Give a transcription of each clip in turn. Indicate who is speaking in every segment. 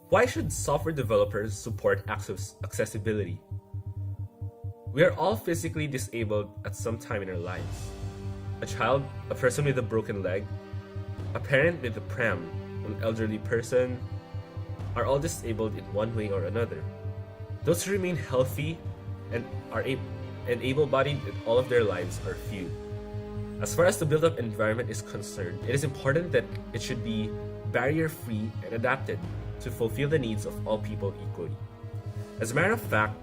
Speaker 1: Why should software developers support accessibility? We are all physically disabled at some time in our lives. A child, a person with a broken leg, a parent with a pram, an elderly person are all disabled in one way or another. Those who remain healthy and and able-bodied in all of their lives are few. As far as the built-up environment is concerned, it is important that it should be barrier-free and adapted to fulfill the needs of all people equally. As a matter of fact,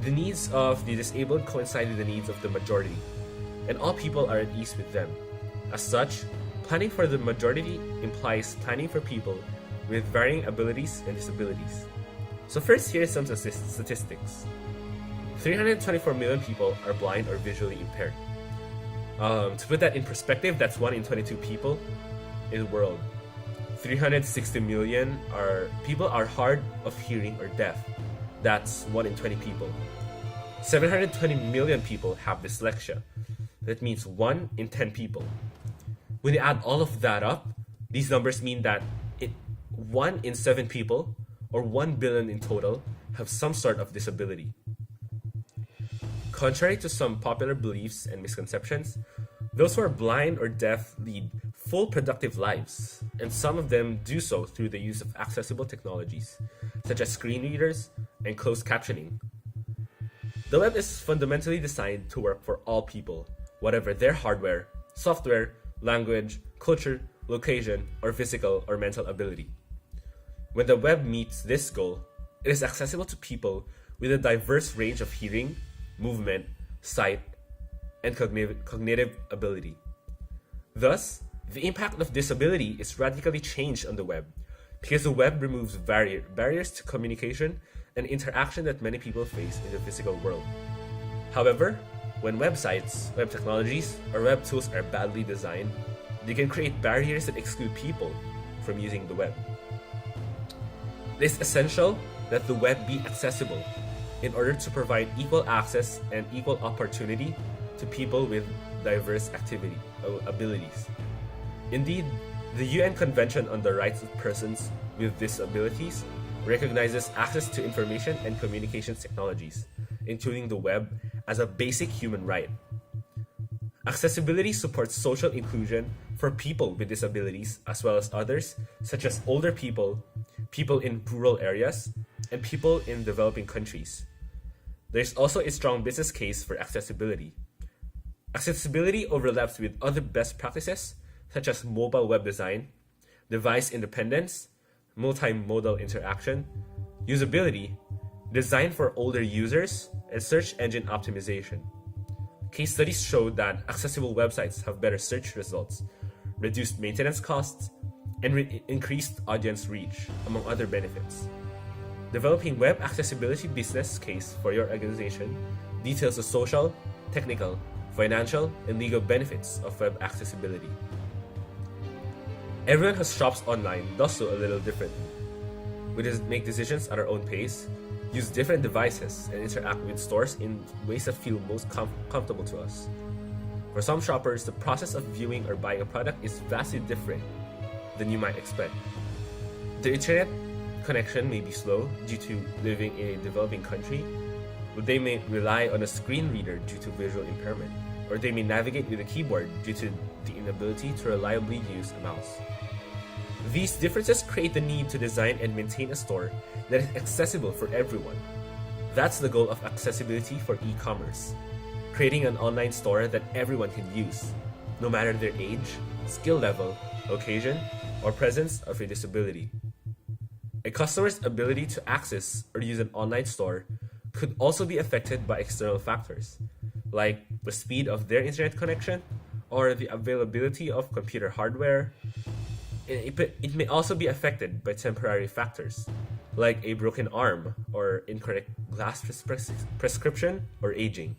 Speaker 1: the needs of the disabled coincide with the needs of the majority, and all people are at ease with them. As such, planning for the majority implies planning for people with varying abilities and disabilities. So first, here is some statistics. 324 million people are blind or visually impaired. To put that in perspective, that's 1 in 22 people in the world. 360 million people are hard of hearing or deaf. That's 1 in 20 people. 720 million people have dyslexia. That means 1 in 10 people. When you add all of that up, these numbers mean that 1 in 7 people, or 1 billion in total, have some sort of disability. Contrary to some popular beliefs and misconceptions, those who are blind or deaf lead full productive lives, and some of them do so through the use of accessible technologies, such as screen readers and closed captioning. The web is fundamentally designed to work for all people, whatever their hardware, software, language, culture, location, or physical or mental ability. When the web meets this goal, it is accessible to people with a diverse range of hearing, movement, sight, and cognitive ability. Thus, the impact of disability is radically changed on the web because the web removes barriers to communication and interaction that many people face in the physical world. However, when websites, web technologies, or web tools are badly designed, they can create barriers that exclude people from using the web. It is essential that the web be accessible in order to provide equal access and equal opportunity to people with diverse abilities. Indeed, the UN Convention on the Rights of Persons with Disabilities recognizes access to information and communications technologies, including the web, as a basic human right. Accessibility supports social inclusion for people with disabilities as well as others, such as older people, people in rural areas, and people in developing countries. There is also a strong business case for accessibility. Accessibility overlaps with other best practices, such as mobile web design, device independence, multimodal interaction, usability, design for older users, and search engine optimization. Case studies show that accessible websites have better search results, reduced maintenance costs, and increased audience reach, among other benefits. Developing web accessibility business case for your organization details the social, technical, financial, and legal benefits of web accessibility. Everyone who shops online does so a little differently. We just make decisions at our own pace, use different devices, and interact with stores in ways that feel most comfortable to us. For some shoppers, the process of viewing or buying a product is vastly different than you might expect. The internet connection may be slow due to living in a developing country, but they may rely on a screen reader due to visual impairment, or they may navigate with a keyboard due to the inability to reliably use a mouse. These differences create the need to design and maintain a store that is accessible for everyone. That's the goal of accessibility for e-commerce, creating an online store that everyone can use, no matter their age, skill level, location, or presence of a disability. A customer's ability to access or use an online store could also be affected by external factors, like the speed of their internet connection or the availability of computer hardware. It may also be affected by temporary factors, like a broken arm or incorrect glass prescription or aging.